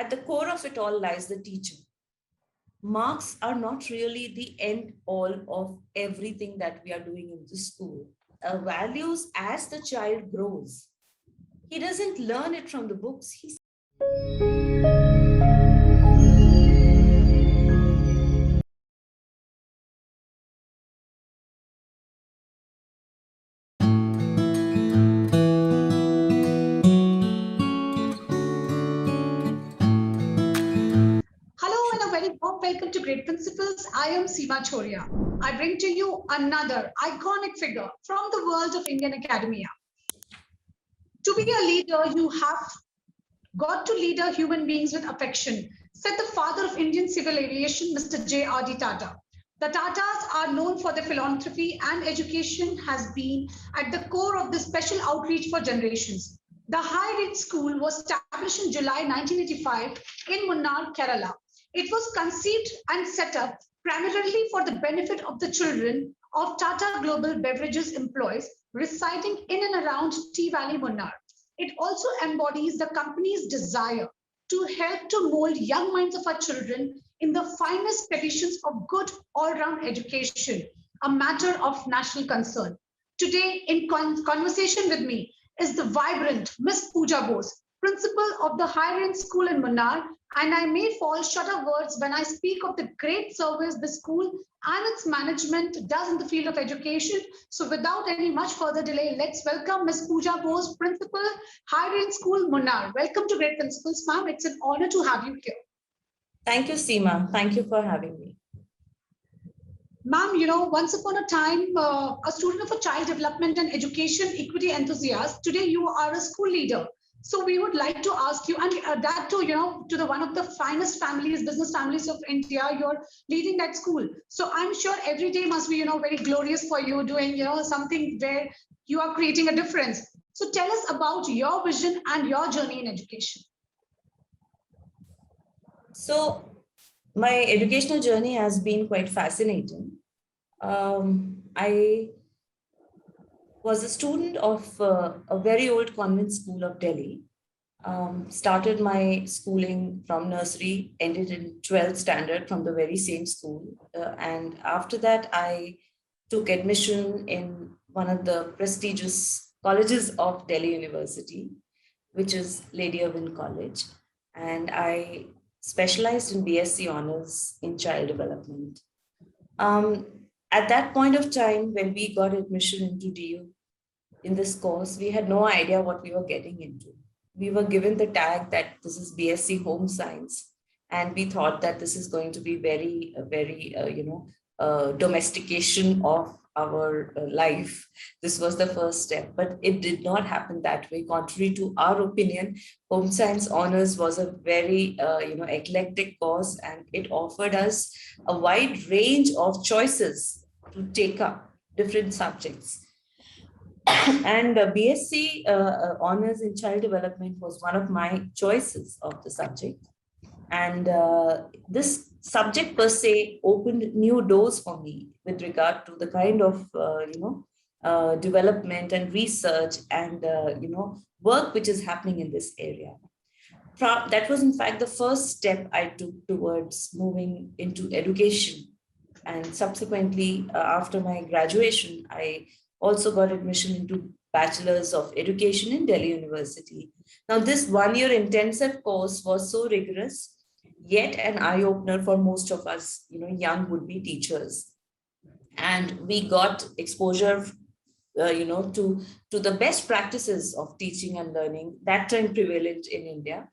At the core of it all lies the teacher. Marks are not really the end all of everything that we are doing in the school. Values as the child grows. He doesn't learn it from the books. Hello and a very warm welcome to Great Principles. I am Seema Chhoriya. I bring to you another iconic figure from the world of Indian academia. To be a leader, you have got to lead human beings with affection, said the father of Indian civil aviation, Mr. J.R.D. Tata. The Tatas are known for their philanthropy, and education has been at the core of this special outreach for generations. The High Rate School was established in July 1985 in Munnar, Kerala. It was conceived and set up primarily for the benefit of the children of Tata Global Beverages employees residing in and around Tea Valley, Munnar. It also embodies the company's desire to help to mold young minds of our children in the finest traditions of good all-round education, a matter of national concern. Today, in conversation with me is the vibrant Miss Pooja Bose, principal of the Higher End School in Munnar, and I may fall short of words when I speak of the great service the school and its management does in the field of education. So without any much further delay, let's welcome Ms. Pooja Bose, Principal, Higher End School, Munnar. Welcome to Great Principles, ma'am. It's an honor to have you here. Thank you, Seema. Thank you for having me. Ma'am, once upon a time, a student of a child development and education equity enthusiast, today you are a school leader. So we would like to ask you, and that too, to the one of the finest families, business families of India, you're leading that school. So I'm sure every day must be, very glorious for you doing, something where you are creating a difference. So tell us about your vision and your journey in education. So my educational journey has been quite fascinating. I was a student of a very old convent school of Delhi. Started my schooling from nursery, ended in 12th standard from the very same school. And after that, I took admission in one of the prestigious colleges of Delhi University, which is Lady Irwin College. And I specialized in BSc Honors in Child Development. At that point of time, when we got admission into DU in this course, we had no idea what we were getting into. We were given the tag that this is BSc Home Science, and we thought that this is going to be very domestication of our life. This was the first step, but it did not happen that way. Contrary to our opinion, Home Science Honors was a very eclectic course, and it offered us a wide range of choices to take up different subjects. And BSc Honors in Child Development was one of my choices of the subject. And this subject per se opened new doors for me with regard to the kind of, development and research and, work which is happening in this area. That was, in fact, the first step I took towards moving into education. And subsequently, after my graduation, I also got admission into Bachelor's of Education in Delhi University. Now, this one-year intensive course was so rigorous, yet an eye-opener for most of us, young would-be teachers. And we got exposure, to the best practices of teaching and learning, that time prevalent in India.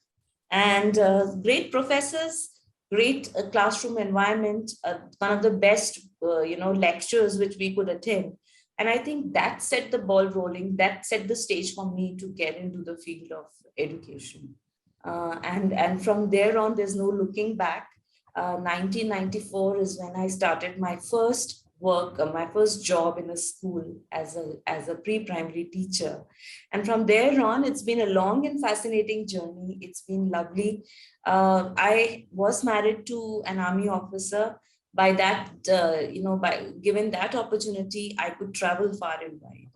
And great professors, great classroom environment, one of the best, lectures which we could attend. And I think that set the ball rolling, that set the stage for me to get into the field of education. And from there on, there's no looking back. 1994 is when I started my first work, my first job in a school as a pre-primary teacher. And from there on, it's been a long and fascinating journey. It's been lovely. I was married to an army officer. By that, by given that opportunity, I could travel far and wide.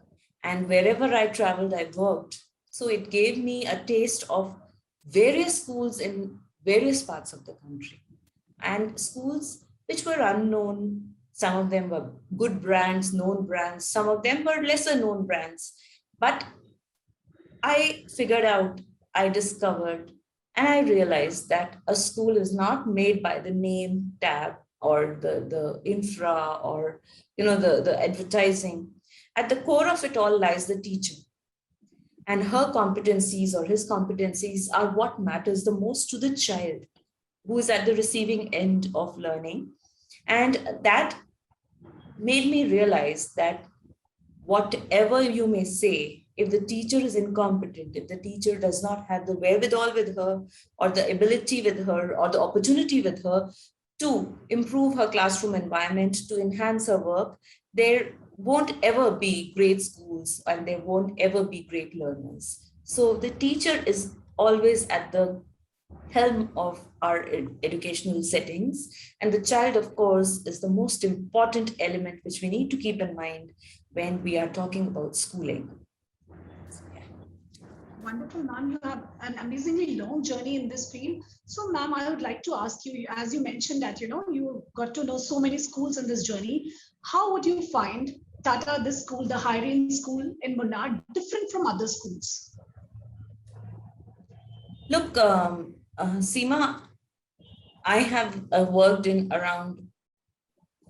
And wherever I traveled, I worked. So it gave me a taste of various schools in various parts of the country. And schools which were unknown, some of them were good brands, known brands, some of them were lesser known brands. But I figured out, I discovered, and I realized that a school is not made by the name tab or the infra or the advertising. At the core of it all lies the teacher. And her competencies or his competencies are what matters the most to the child who is at the receiving end of learning. And that made me realize that whatever you may say, if the teacher is incompetent, if the teacher does not have the wherewithal with her, or the ability with her, or the opportunity with her to improve her classroom environment, to enhance her work, there won't ever be great schools and there won't ever be great learners. So the teacher is always at the helm of our educational settings. And the child, of course, is the most important element which we need to keep in mind when we are talking about schooling. Wonderful, ma'am. You have an amazingly long journey in this field. So, ma'am, I would like to ask you, as you mentioned that, you got to know so many schools in this journey. How would you find Tata, this school, the Hiring School in Munnar, different from other schools? Look, Seema, I have worked in around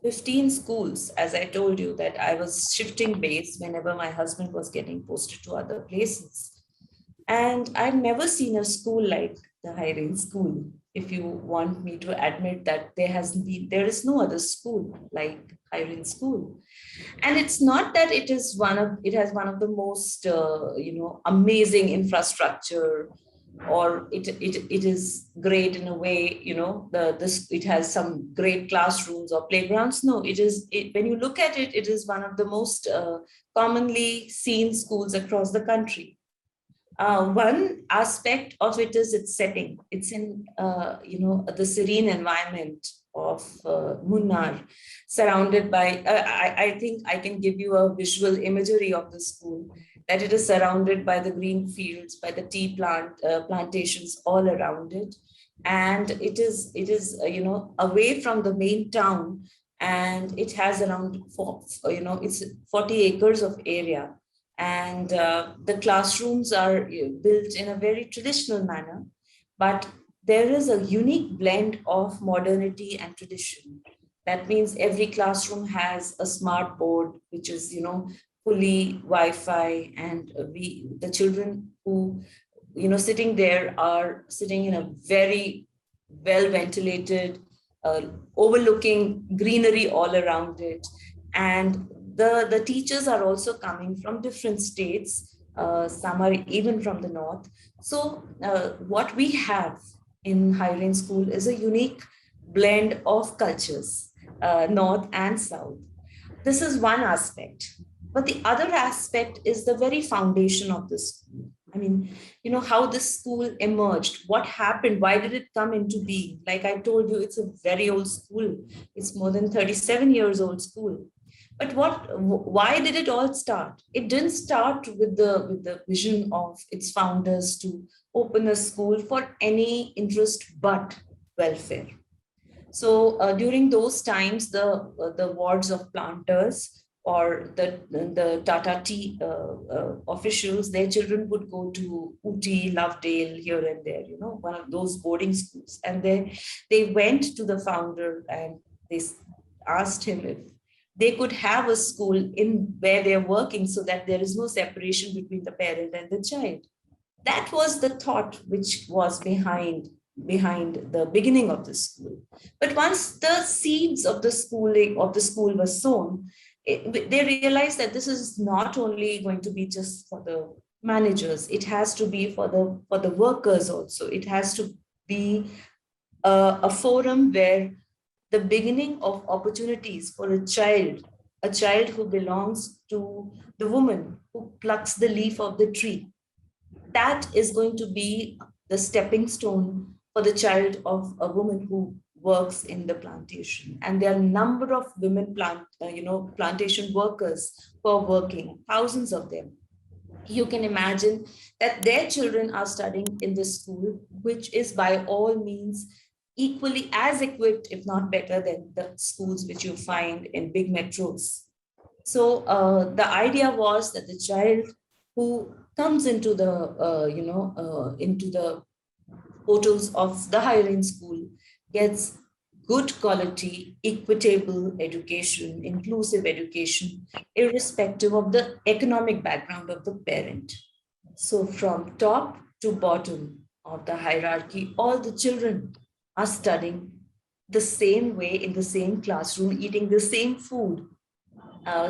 15 schools. As I told you, that I was shifting base whenever my husband was getting posted to other places. And I've never seen a school like the Hiring School. If you want me to admit that there is no other school like Hiring School. And it's not that it has one of the most amazing infrastructure, or it is great in a way, it has some great classrooms or playgrounds. No, when you look at it, it is one of the most commonly seen schools across the country. One aspect of it is its setting. It's in the serene environment of Munnar, surrounded by. I think I can give you a visual imagery of the school. That it is surrounded by the green fields, by the tea plantations all around it, and it is away from the main town, and it has around it's 40 acres of area. And the classrooms are built in a very traditional manner, but there is a unique blend of modernity and tradition. That means every classroom has a smart board, which is, fully Wi-Fi, and the children who, sitting there are sitting in a very well ventilated, overlooking greenery all around it. And the teachers are also coming from different states. Some are even from the north. So what we have in Hiring School is a unique blend of cultures, north and south. This is one aspect. But the other aspect is the very foundation of the school. I mean, how this school emerged, what happened, why did it come into being? Like I told you, it's a very old school. It's more than 37 years old school. But why did it all start? It didn't start with the vision of its founders to open a school for any interest but welfare. So during those times, the wards of planters or the Tata Tea officials, their children would go to Uti, Lovedale, here and there, one of those boarding schools. And they went to the founder and they asked him if they could have a school in where they're working, so that there is no separation between the parent and the child. That was the thought which was behind the beginning of the school. But once the seeds of the school were sown, they realized that this is not only going to be just for the managers, it has to be for the workers also. It has to be a forum where the beginning of opportunities for a child who belongs to the woman who plucks the leaf of the tree. That is going to be the stepping stone for the child of a woman who works in the plantation. And there are a number of women plantation workers who are working, thousands of them. You can imagine that their children are studying in this school, which is by all means equally as equipped, if not better, than the schools which you find in big metros. So the idea was that the child who comes into the into the portals of the higher end school gets good quality, equitable education, inclusive education, irrespective of the economic background of the parent. So, from top to bottom of the hierarchy, all the children are studying the same way in the same classroom, eating the same food,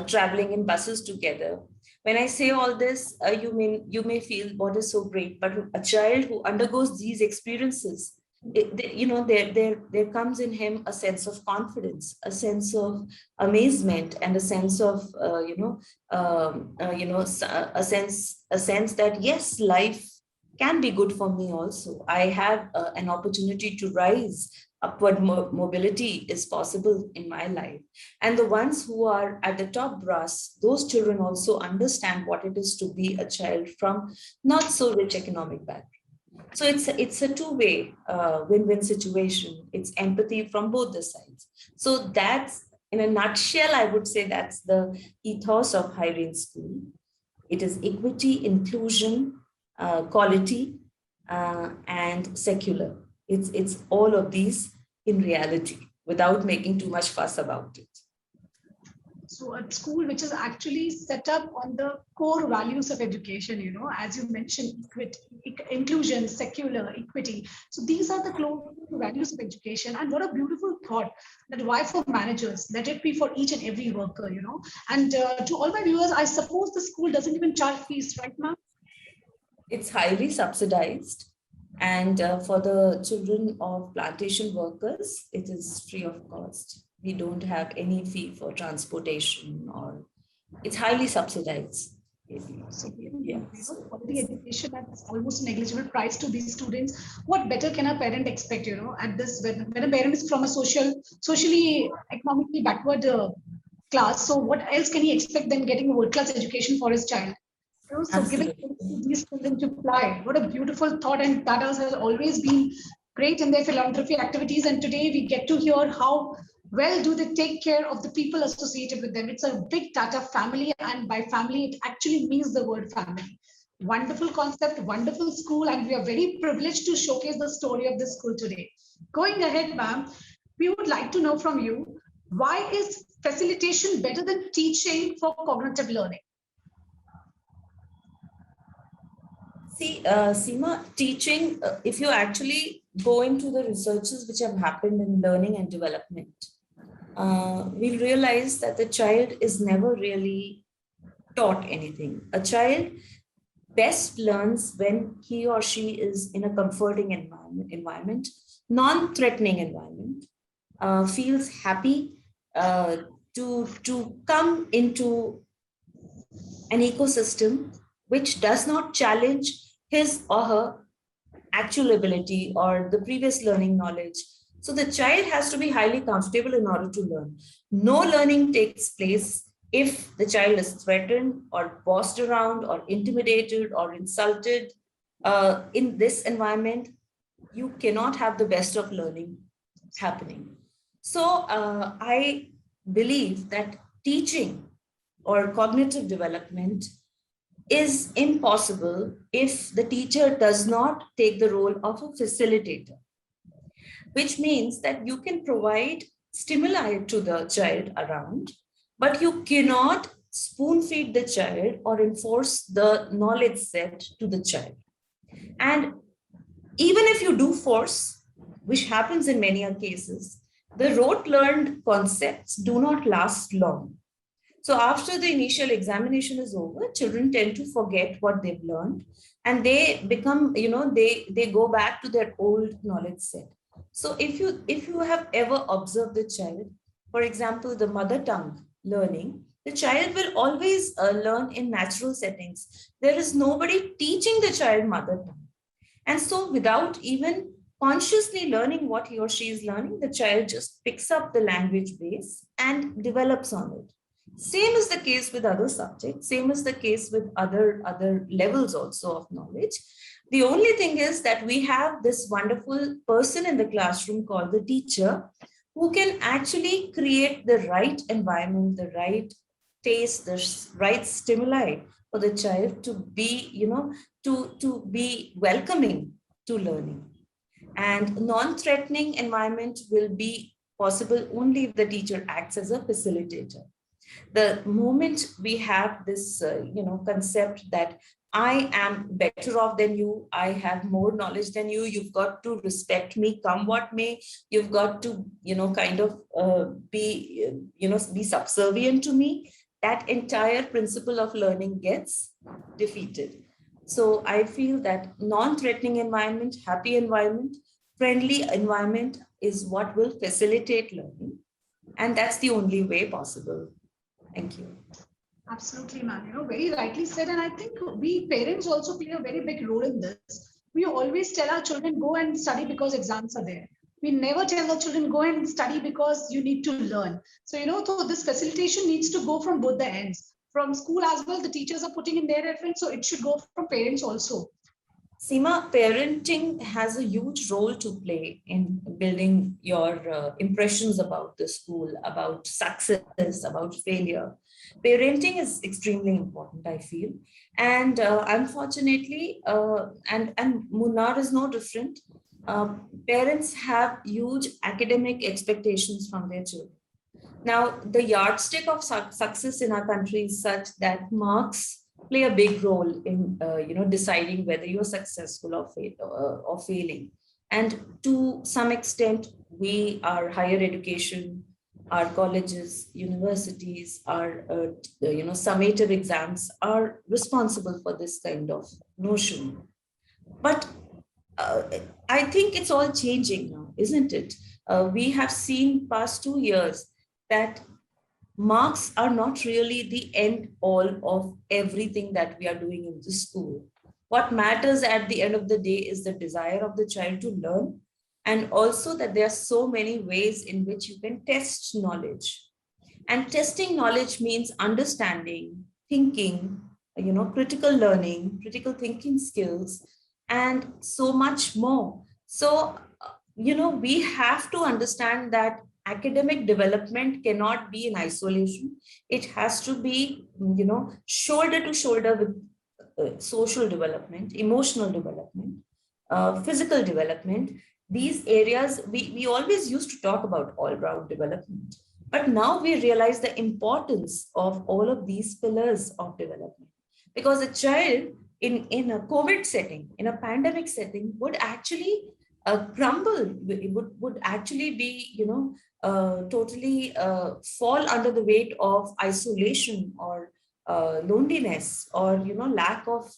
traveling in buses together. When I say all this, you may feel what is so great, but a child who undergoes these experiences, there comes in him a sense of confidence, a sense of amazement, and a sense of a sense that yes, life can be good for me also. I have an opportunity to rise. Upward mobility is possible in my life. And the ones who are at the top brass, those children also understand what it is to be a child from not so rich economic background. So it's a two-way win-win situation. It's empathy from both the sides. So that's, in a nutshell, I would say that's the ethos of higher ed school. It is equity, inclusion, quality, and secular. It's all of these in reality without making too much fuss about it. So a school which is actually set up on the core values of education, as you mentioned, equity, inclusion, secular, equity. So these are the core values of education. And what a beautiful thought that why for managers, let it be for each and every worker, And to all my viewers, I suppose the school doesn't even charge fees, right, ma'am? It's highly subsidized. And for the children of plantation workers, it is free of cost. We don't have any fee for transportation, or it's highly subsidized. So Yeah. quality education at almost negligible price to these students. What better can a parent expect? At this when a parent is from a socially, economically backward class, so what else can he expect than getting a world class education for his child? So giving Absolutely. these children to fly, what a beautiful thought. And Tata's has always been great in their philanthropy activities. And today we get to hear how well do they take care of the people associated with them. It's a big Tata family, and by family, it actually means the word family. Wonderful concept, wonderful school, and we are very privileged to showcase the story of this school today. Going ahead, ma'am, we would like to know from you, why is facilitation better than teaching for cognitive learning? See, Seema, teaching, if you actually go into the researches which have happened in learning and development, we'll realize that the child is never really taught anything. A child best learns when he or she is in a comforting environment, non-threatening environment, feels happy to come into an ecosystem which does not challenge his or her actual ability or the previous learning knowledge. So the child has to be highly comfortable in order to learn. No learning takes place if the child is threatened or bossed around or intimidated or insulted. In this environment, you cannot have the best of learning happening. So I believe that teaching or cognitive development is impossible if the teacher does not take the role of a facilitator, which means that you can provide stimuli to the child around, but you cannot spoon feed the child or enforce the knowledge set to the child. And even if you do force, which happens in many cases, the rote learned concepts do not last long. So after the initial examination is over, children tend to forget what they've learned, and they become, they go back to their old knowledge set. So if you have ever observed the child, for example, the mother tongue learning, the child will always learn in natural settings. There is nobody teaching the child mother tongue. And so without even consciously learning what he or she is learning, the child just picks up the language base and develops on it. Same is the case with other subjects, same is the case with other levels also of knowledge. The only thing is that we have this wonderful person in the classroom called the teacher, who can actually create the right environment, the right taste, the right stimuli for the child to be, to be welcoming to learning. And non-threatening environment will be possible only if the teacher acts as a facilitator. The moment we have this concept that I am better off than you, I have more knowledge than you, you've got to respect me come what may, you've got to kind of be subservient to me, that entire principle of learning gets defeated. So I feel that non-threatening environment, happy environment, friendly environment is what will facilitate learning, and that's the only way possible. Thank you. Absolutely, ma'am. Very rightly said. And I think we parents also play a very big role in this. We always tell our children, go and study because exams are there. We never tell our children, go and study because you need to learn. So, so this facilitation needs to go from both the ends. From school as well, the teachers are putting in their effort. So it should go from parents also. Seema, parenting has a huge role to play in building your impressions about the school, about success, about failure. Parenting is extremely important, I feel. And unfortunately, and Munnar is no different. Parents have huge academic expectations from their children. Now, the yardstick of success in our country is such that marks play a big role in deciding whether you're successful or failing. And to some extent, our higher education, our colleges, universities, our summative exams are responsible for this kind of notion. But I think it's all changing now, isn't it? We have seen past 2 years that marks are not really the end all of everything that we are doing in the school. What matters at the end of the day is the desire of the child to learn, and also that there are so many ways in which you can test knowledge. And testing knowledge means understanding, thinking, critical learning, critical thinking skills, and so much more. So, we have to understand that academic development cannot be in isolation. It has to be, shoulder to shoulder with social development, emotional development, physical development. These areas, we always used to talk about all-round development. But now we realize the importance of all of these pillars of development. Because a child in a COVID setting, in a pandemic setting, would actually crumble, would actually be, totally fall under the weight of isolation or loneliness, or lack of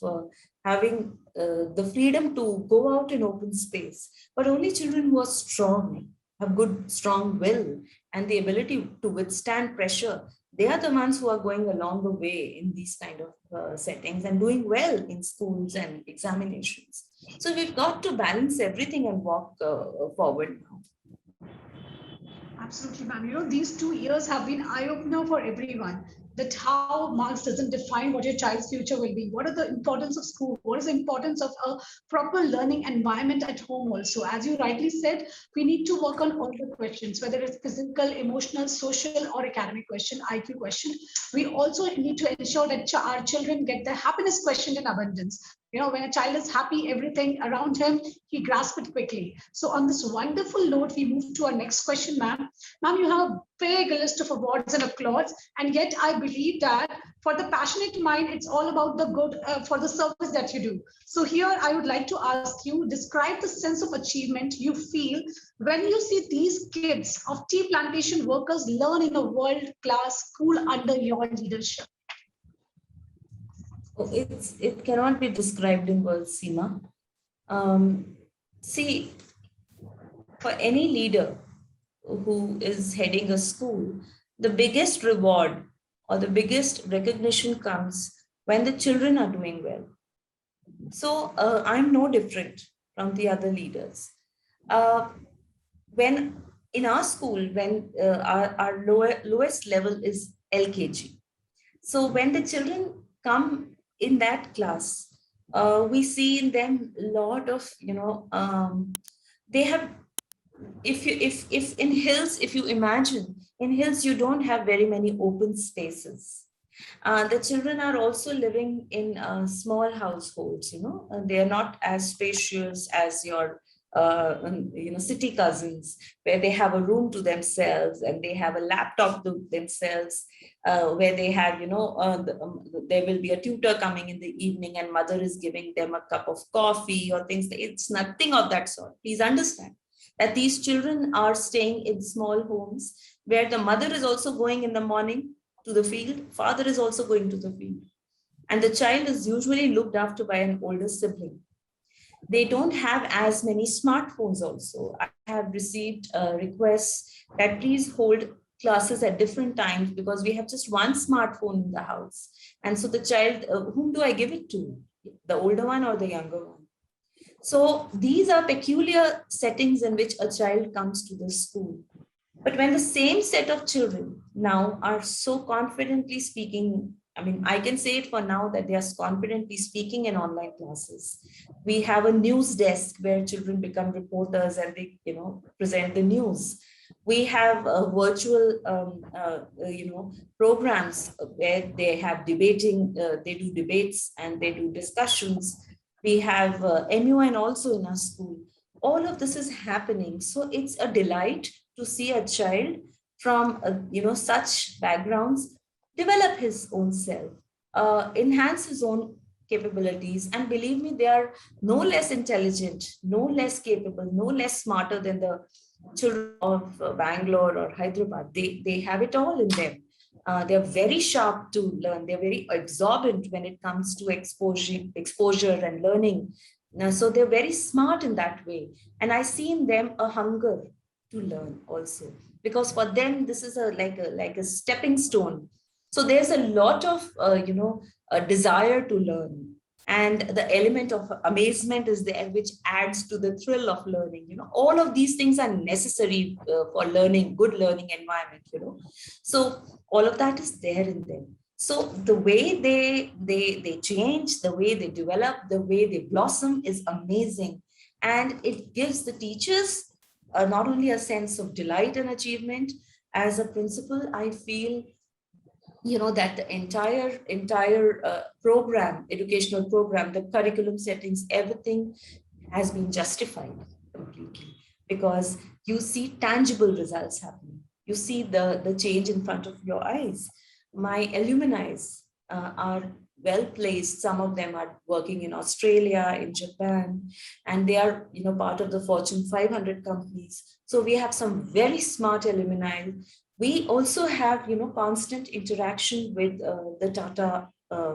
having the freedom to go out in open space. But only children who are strong, have good strong will, and the ability to withstand pressure, they are the ones who are going along the way in these kind of settings and doing well in schools and examinations. So we've got to balance everything and walk forward now. Absolutely, ma'am. These 2 years have been eye-opener for everyone. That how marks doesn't define what your child's future will be. What are the importance of school? What is the importance of a proper learning environment at home also? As you rightly said, we need to work on all the questions, whether it's physical, emotional, social, or academic question, IQ question. We also need to ensure that our children get the happiness question in abundance. When a child is happy, everything around him, he grasps it quickly. So on this wonderful note, we move to our next question, ma'am. Ma'am, you have a big list of awards and applause, and yet I believe that for the passionate mind, it's all about the good, for the service that you do. So here I would like to ask you, describe the sense of achievement you feel when you see these kids of tea plantation workers learn in a world-class school under your leadership. It cannot be described in words, Seema. See, for any leader who is heading a school, the biggest reward or the biggest recognition comes when the children are doing well. So I'm no different from the other leaders. When in our school, when our lowest level is LKG. So when the children come in that class, we see in them a lot of, they have, if in hills, if you imagine, in hills, you don't have very many open spaces. The children are also living in small households, they are not as spacious as your, city cousins, where they have a room to themselves and they have a laptop to themselves, where they have, there will be a tutor coming in the evening and mother is giving them a cup of coffee or things. It's nothing of that sort. Please understand that these children are staying in small homes where the mother is also going in the morning to the field, father is also going to the field. And the child is usually looked after by an older sibling. They don't have as many smartphones also. I have received requests that please hold classes at different times because we have just one smartphone in the house. And so the child, whom do I give it to? The older one or the younger one? So these are peculiar settings in which a child comes to the school. But when the same set of children now are so confidently speaking, I mean, I can say it for now that they are confidently speaking in online classes. We have a news desk where children become reporters and they, present the news. We have virtual, programs where they have debating, they do debates and they do discussions. We have MUN also in our school. All of this is happening. So it's a delight to see a child from such backgrounds develop his own self, enhance his own capabilities, and believe me, they are no less intelligent, no less capable, no less smarter than the children of Bangalore or Hyderabad. They have it all in them. They're very sharp to learn. They're very absorbent when it comes to exposure and learning. So they're very smart in that way. And I see in them a hunger to learn also, because for them this is like a stepping stone. So there's a lot of a desire to learn, and the element of amazement is there, which adds to the thrill of learning. All of these things are necessary for learning, good learning environment. So all of that is there in them. So the way they change, the way they develop, the way they blossom is amazing, and it gives the teachers not only a sense of delight and achievement. As a principal, I feel that the entire program, educational program, the curriculum settings, everything has been justified completely, because you see tangible results happening. You see the change in front of your eyes. My alumni are well placed. Some of them are working in Australia, in Japan, and they are part of the Fortune 500 companies. So we have some very smart alumni. We also have constant interaction with the Tata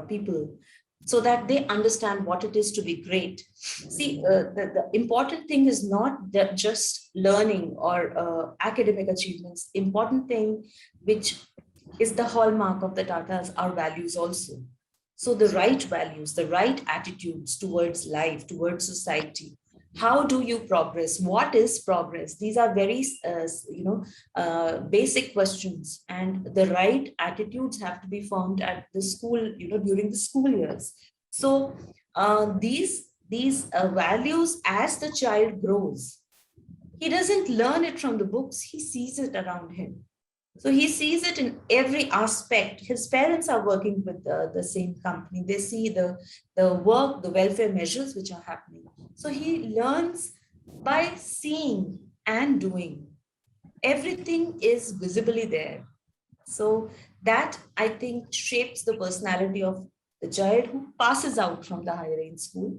people, so that they understand what it is to be great. See, the important thing is not that just learning or academic achievements. Important thing, which is the hallmark of the Tatas, are values also. So the right values, the right attitudes towards life, towards society. How do you progress? What is progress? These are very, basic questions, and the right attitudes have to be formed at the school, during the school years. So these values, as the child grows, he doesn't learn it from the books. He sees it around him. So he sees it in every aspect. His parents are working with the same company. They see the work, the welfare measures which are happening. So he learns by seeing and doing. Everything is visibly there. So that, I think, shapes the personality of the child who passes out from the higher age school.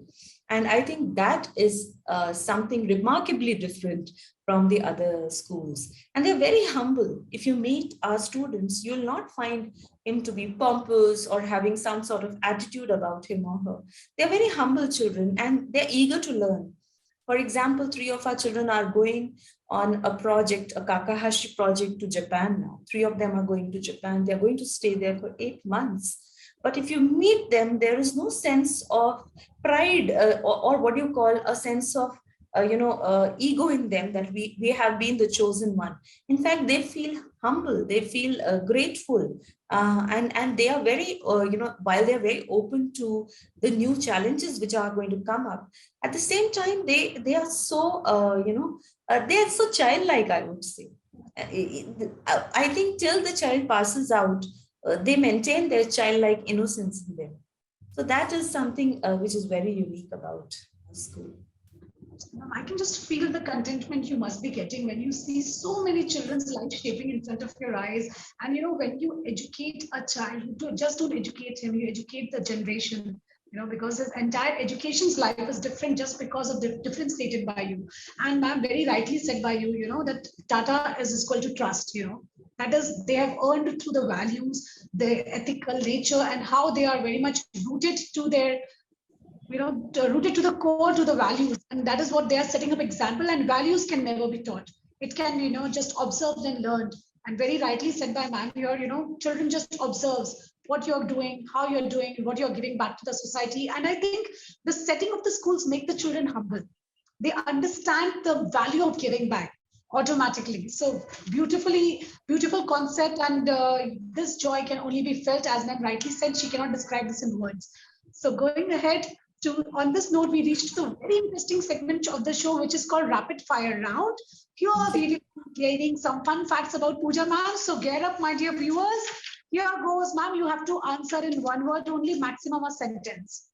And I think that is something remarkably different from the other schools. And they're very humble. If you meet our students, you'll not find him to be pompous or having some sort of attitude about him or her. They're very humble children, and they're eager to learn. For example, 3 of our children are going on a project, a Kakahashi project, to Japan now. 3 of them are going to Japan. They're going to stay there for 8 months. But if you meet them, there is no sense of pride or what you call a sense of ego in them that we have been the chosen one. In fact, they feel humble, they feel grateful, and they are very, while they are very open to the new challenges which are going to come up, at the same time, they are so, they are so childlike, I would say. I think till the child passes out, they maintain their childlike innocence in them. So that is something which is very unique about school. I can just feel the contentment you must be getting when you see so many children's life shaping in front of your eyes. And when you educate a child, you just don't educate him, you educate the generation. Because his entire education's life is different just because of the difference stated by you. And ma'am very rightly said by you, that data is equal to trust. That is, they have earned through the values, the ethical nature, and how they are very much rooted to their rooted to the core, to the values, and that is what they are setting up example. And values can never be taught; it can just observed and learned. And very rightly said by ma'am here, children just observes what you're doing, how you're doing, what you're giving back to the society. And I think the setting of the schools make the children humble. They understand the value of giving back automatically. So beautiful concept, and this joy can only be felt, as ma'am rightly said. She cannot describe this in words. So going ahead, on this note, we reached the very interesting segment of the show, which is called Rapid Fire Round. Here we will be gaining some fun facts about Pooja ma'am. So get up, my dear viewers. Here goes, ma'am. You have to answer in one word only, maximum a sentence.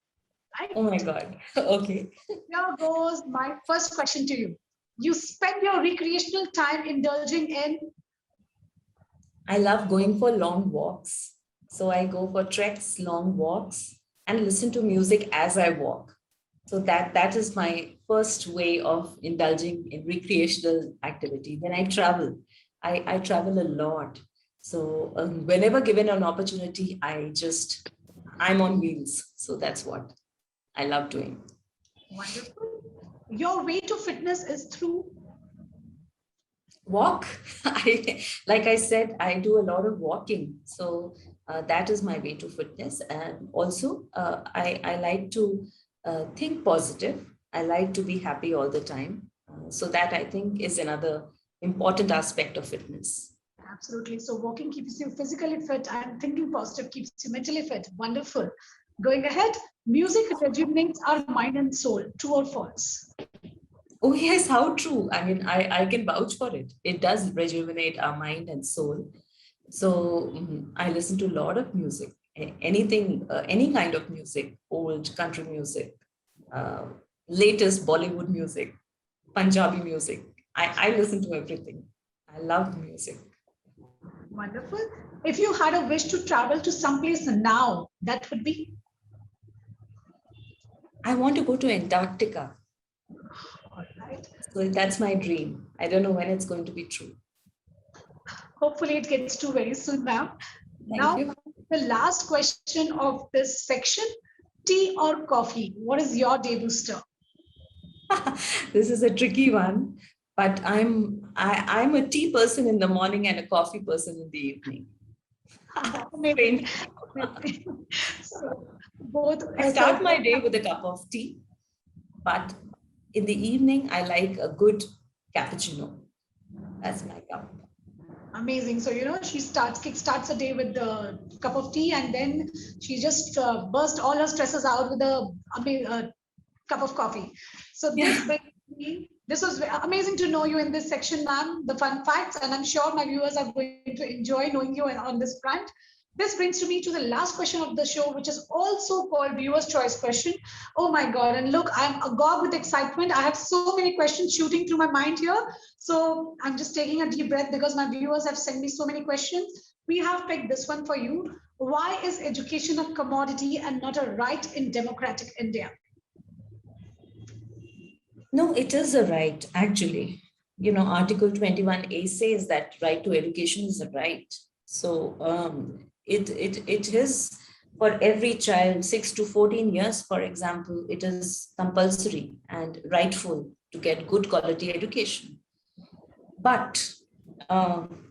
Right? Oh my God. Okay. Here goes my first question to you. You spend your recreational time indulging in? I love going for long walks. So I go for treks, long walks, and listen to music as I walk. So that is my first way of indulging in recreational activity. When I travel, I travel a lot. So whenever given an opportunity, I'm on wheels. So that's what I love doing. Wonderful. Your way to fitness is through? Walk. Like I said, I do a lot of walking. So that is my way to fitness. And also, I like to think positive. I like to be happy all the time. So that I think is another important aspect of fitness. Absolutely. So walking keeps you physically fit, and thinking positive keeps you mentally fit. Wonderful. Going ahead, music rejuvenates our mind and soul. True or false? Oh, yes, how true. I mean, I can vouch for it. It does rejuvenate our mind and soul. So I listen to a lot of music, anything, any kind of music, old country music, uh, latest Bollywood music, Punjabi music. I listen to everything. I love music. Wonderful. If you had a wish to travel to someplace now, that would be? I want to go to Antarctica. All right. So that's my dream. I don't know when it's going to be true. Hopefully it gets to very soon, ma'am. Thank Now, you. the last question of this section, tea or coffee? What is your day booster? This is a tricky one, but I'm a tea person in the morning and a coffee person in the evening. Maybe. So both. I start my day with a cup of tea, but in the evening, I like a good cappuccino. That's my cup. Amazing. So, she kickstarts a day with the cup of tea, and then she just bursts all her stresses out with a cup of coffee. So Yeah. this was amazing to know you in this section, ma'am, the fun facts, and I'm sure my viewers are going to enjoy knowing you on this front. This brings to me to the last question of the show, which is also called viewer's choice question. Oh my God. And look, I'm agog with excitement. I have so many questions shooting through my mind here. So I'm just taking a deep breath because my viewers have sent me so many questions. We have picked this one for you. Why is education a commodity and not a right in democratic India? No, it is a right, actually. Article 21A says that right to education is a right. So it is for every child, 6 to 14 years, for example, it is compulsory and rightful to get good quality education. But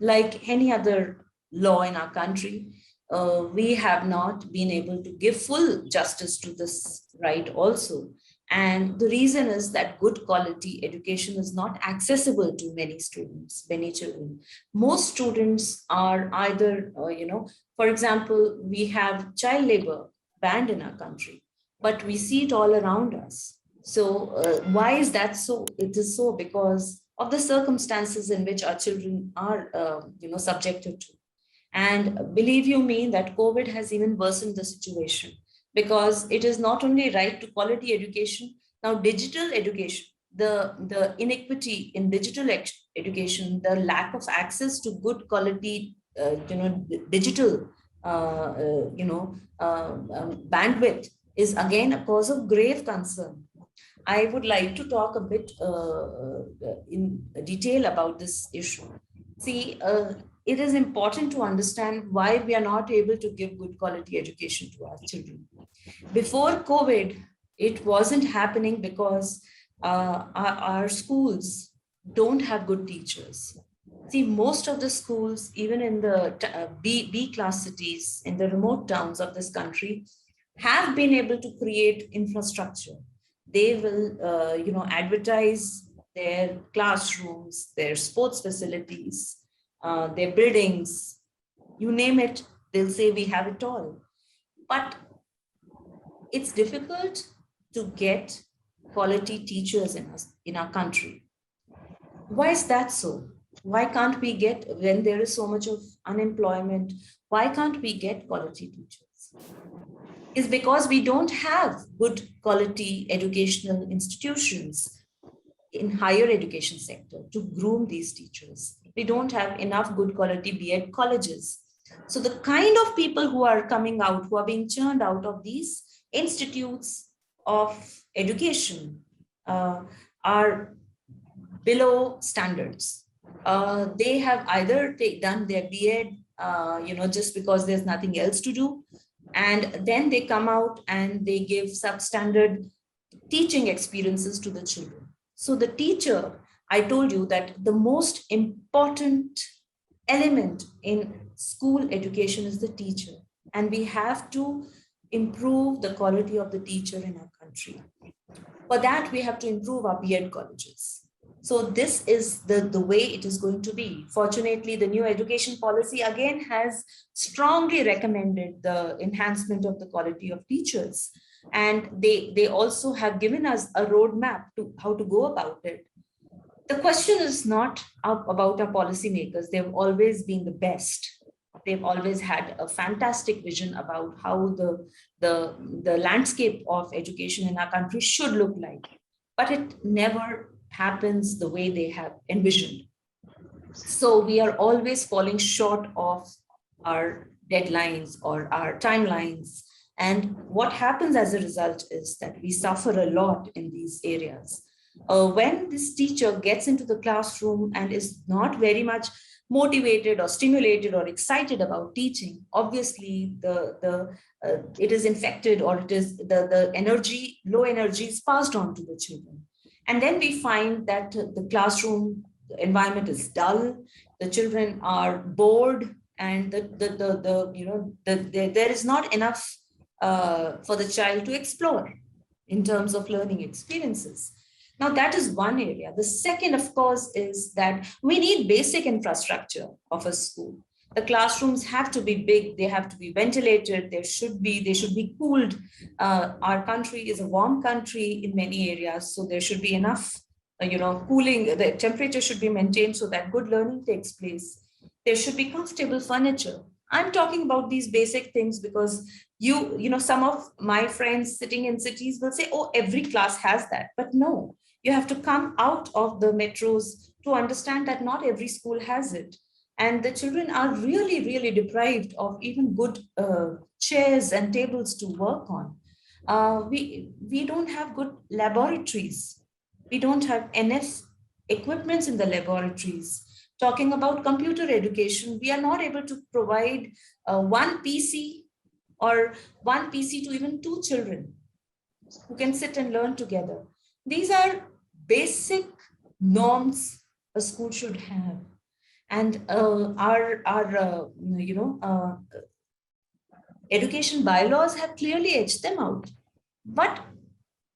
like any other law in our country, we have not been able to give full justice to this right also. And the reason is that good quality education is not accessible to many students, many children. Most students are either, for example, we have child labor banned in our country, but we see it all around us. So why is that so? It is so because of the circumstances in which our children are, subjected to. And believe you me, that COVID has even worsened the situation, because it is not only right to quality education, now digital education, the inequity in digital education, the lack of access to good quality, digital, bandwidth is again a cause of grave concern. I would like to talk a bit in detail about this issue. See, it is important to understand why we are not able to give good quality education to our children. Before COVID, it wasn't happening because our schools don't have good teachers. See, most of the schools, even in the B class cities, in the remote towns of this country, have been able to create infrastructure. They will, advertise their classrooms, their sports facilities, their buildings, you name it, they'll say we have it all. But it's difficult to get quality teachers in our country. Why is that so? Why can't we get, when there is so much of unemployment, why can't we get quality teachers? Is because we don't have good quality educational institutions in higher education sector to groom these teachers. We don't have enough good quality B.Ed colleges. So the kind of people who are coming out, who are being churned out of these institutes of education are below standards. They have either done their B.Ed, just because there's nothing else to do, and then they come out and they give substandard teaching experiences to the children. So the teacher, I told you that the most important element in school education is the teacher. And we have to improve the quality of the teacher in our country. For that, we have to improve our B.Ed colleges. So this is the way it is going to be. Fortunately, the new education policy again has strongly recommended the enhancement of the quality of teachers. And they also have given us a roadmap to how to go about it. The question is not about our policymakers. They've always been the best. They've always had a fantastic vision about how the landscape of education in our country should look like. But it never happens the way they have envisioned. So we are always falling short of our deadlines or our timelines. And what happens as a result is that we suffer a lot in these areas. When this teacher gets into the classroom and is not very much motivated or stimulated or excited about teaching, obviously it is infected, or it is the energy, low energy is passed on to the children. And then we find that the classroom environment is dull, the children are bored, and there is not enough for the child to explore in terms of learning experiences. Now, that is one area. The second, of course, is that we need basic infrastructure of a school. The classrooms have to be big, they have to be ventilated, they should be cooled. Our country is a warm country in many areas, so there should be enough, cooling, the temperature should be maintained so that good learning takes place. There should be comfortable furniture. I'm talking about these basic things because some of my friends sitting in cities will say, oh, every class has that. But no, you have to come out of the metros to understand that not every school has it. And the children are really, really deprived of even good chairs and tables to work on. We don't have good laboratories. We don't have enough equipments in the laboratories. Talking about computer education, we are not able to provide one PC or one PC to even two children who can sit and learn together. These are basic norms a school should have. And our education bylaws have clearly etched them out. But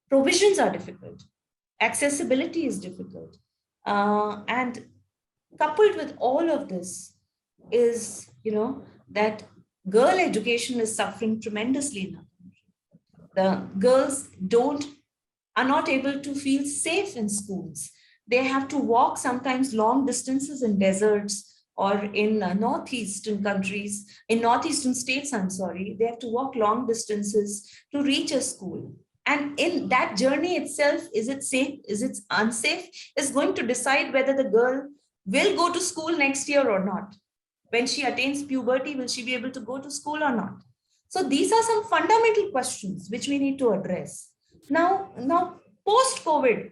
provisions are difficult, accessibility is difficult, and coupled with all of this is, that girl education is suffering tremendously in our country. The girls don't are not able to feel safe in schools. They have to walk sometimes long distances in deserts or in northeastern countries, in northeastern states, I'm sorry. They have to walk long distances to reach a school. And in that journey itself, is it safe? Is it unsafe? Is going to decide whether the girl will go to school next year or not. When she attains puberty, will she be able to go to school or not? So these are some fundamental questions which we need to address. Now post-COVID,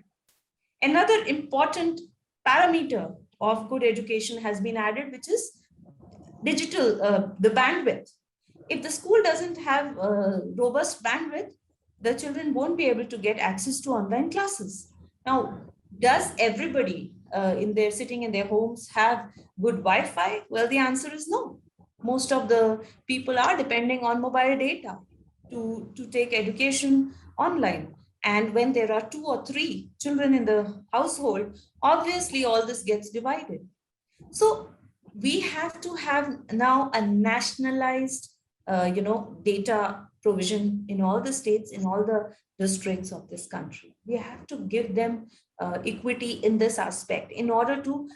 another important parameter of good education has been added, which is the bandwidth. If the school doesn't have robust bandwidth, the children won't be able to get access to online classes. Now, does everybody sitting in their homes have good Wi-Fi? Well, the answer is no. Most of the people are depending on mobile data to take education online. And when there are 2 or 3 children in the household, obviously all this gets divided. So we have to have now a nationalized, data provision in all the states, in all the districts of this country. We have to give them equity in this aspect in order to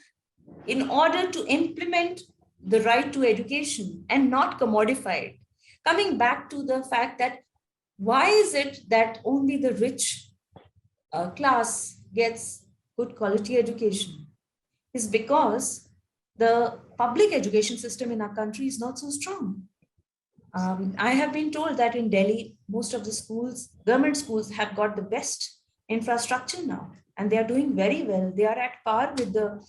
implement the right to education and not commodify it. Coming back to the fact that why is it that only the rich class gets good quality education, is because the public education system in our country is not so strong. I have been told that in Delhi, most of the schools, government schools, have got the best infrastructure now, and they are doing very well. They are at par with the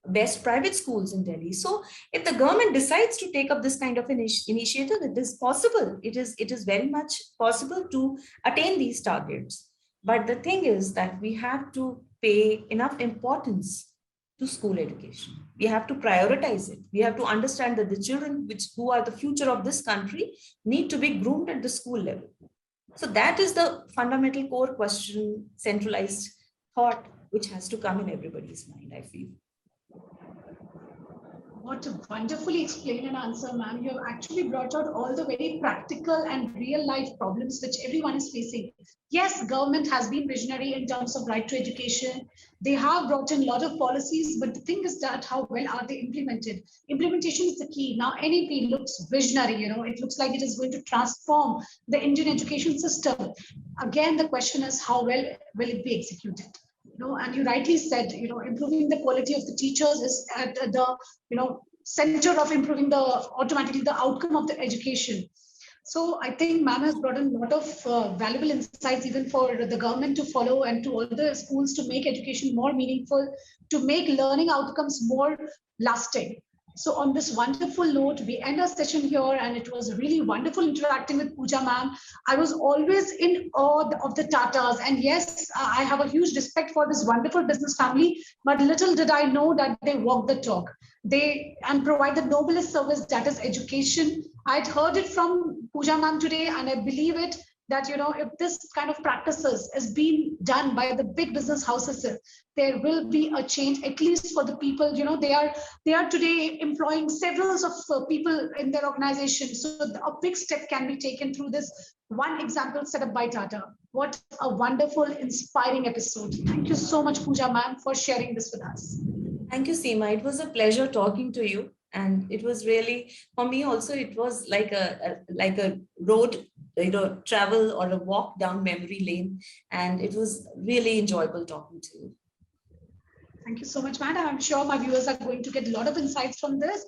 best private schools in Delhi. So if the government decides to take up this kind of initiative, it is possible. It is very much possible to attain these targets. But the thing is that we have to pay enough importance to school education. We have to prioritize it. We have to understand that the children who are the future of this country need to be groomed at the school level. So that is the fundamental core question, centralized thought, which has to come in everybody's mind, I feel. What a wonderfully explained and answer, ma'am. You have actually brought out all the very practical and real life problems which everyone is facing. Yes, government has been visionary in terms of right to education. They have brought in a lot of policies, but the thing is that how well are they implemented? Implementation is the key. Now, NEP looks visionary, it looks like it is going to transform the Indian education system. Again, the question is how well will it be executed? And you rightly said, improving the quality of the teachers is at the, center of improving automatically the outcome of the education. So I think ma'am has brought in a lot of valuable insights even for the government to follow and to all the schools to make education more meaningful, to make learning outcomes more lasting. So on this wonderful note, we end our session here, and it was really wonderful interacting with Pooja ma'am. I was always in awe of the Tatas, and yes, I have a huge respect for this wonderful business family, but little did I know that they walk the talk. They and provide the noblest service, that is education. I'd heard it from Pooja ma'am today, and I believe it that if this kind of practices is being done by the big business houses, there will be a change, at least for the people. They are today employing several of people in their organization, so a big step can be taken through this one example set up by Tata. What a wonderful, inspiring episode. Thank you so much, Pooja ma'am, for sharing this with us. Thank you, Seema. It was a pleasure talking to you. And it was really, for me also, it was like a road, travel or a walk down memory lane. And it was really enjoyable talking to you. Thank you so much, madam. I'm sure my viewers are going to get a lot of insights from this.